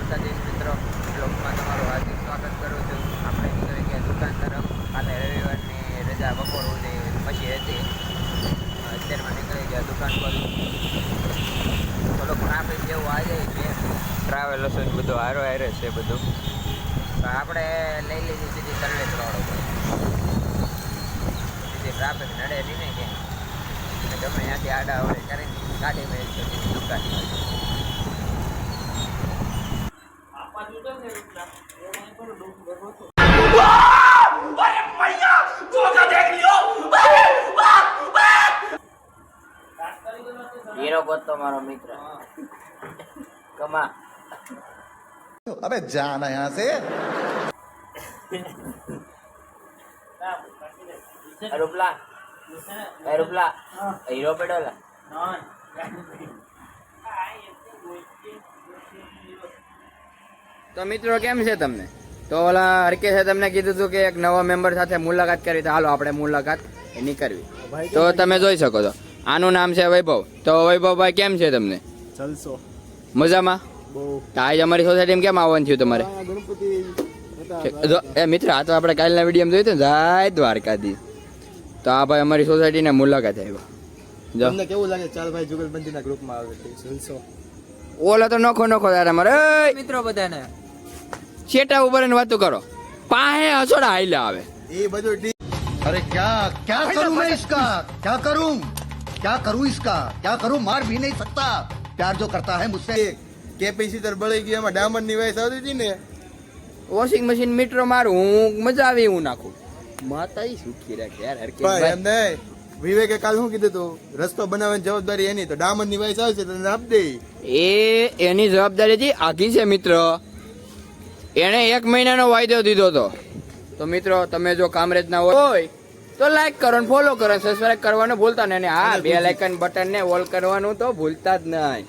દ્વારકાધીશ મિત્રો, બ્લોગમાં તમારું હાર્દિક સ્વાગત કરું છું. આપણે નીકળી ગયા દુકાન તરફ. કાલે રવિવારની રજા બપોર સુધી પછી હતી. અત્યારમાં નીકળી ગયા દુકાન પર. થોડુંક ટ્રાફિક જેવું આવી જાય છે, ટ્રાવેલર્સ બધું હારો હારે છે બધું. તો આપણે લઈ લીધી સીધી સર્વિસ રોડ ઉપર. સીધી ટ્રાફિક નડે નહીં ને ક્યાંય. ગમે ત્યાંથી આડા અવડે કરીને ગાડી મેળ છે દુકાન. हीरो को तो मारो मित्र कमा अबे जाना यहाँ से रुपला हीरो पेडोला તો મિત્રો કેમ છે તમને? તો ઓલા હરકેશે તમને કીધું હતું કે એક નવા મેમ્બર સાથે મુલાકાત કરી, તો હાલો આપણે મુલાકાત એની કરવી. તો તમે જોઈ શકો છો, આનું નામ છે વૈભવ. તો વૈભવભાઈ કેમ છે તમને? ચાલશો મજામાં? બહુ તો આજ અમારી સોસાયટીમાં કેમ આવવાનું થયું તમારે? ગણપતિ એ મિત્ર, આ તો આપણે કાલના વિડીયો જોયું હતું જય દ્વારકાધીશ. તો આ ભાઈ અમારી સોસાયટીને મુલાકાત આવ્યો. જો તમને કેવું લાગે? ચાલ ભાઈ જુગલબંધીના ગ્રુપમાં આવે ચાલશો. ઓલા તો નોખો તારે મારે મિત્રો બધાને છેટા ઉપર વાતો કરો, પાહે હસોડા હાઈલા આવે. એ બધું अरे क्या क्या करूं मैं इसका क्या करूं इसका क्या करूं मार भी नहीं सकता प्यार जो करता है मुझसे કેપેસિટર બળી ગઈ, એમાં ડાયમંડની વાઈસ આવતી હતી ને. વોશિંગ મશીન મીટરો મારું, હું મજા આવે હું નાખું. માતા સુખી રાખે યાર ભાઈ હરકેશભાઈ. એમ નહીં, વિવેકે કાલ શું કીધું તું? રસ્તો બનાવવાની જવાબદારી એની, તો ડાયમંડની વાઈસ આવશે તો આપ દે. એની જવાબદારી હતી આખી છે મિત્ર. એને 1 મહિનાનો વાયદો દીધો હતો. તો મિત્રો તમે જો કામરેજ ના હોય તો લાઈક કરો ને ફોલો કરો, સબસ્ક્રાઇબ કરવાનું ભૂલતા નહીં. અને હા, બે લાઇકન બટન ને ઓલ કરવાનું તો ભૂલતા જ નહીં.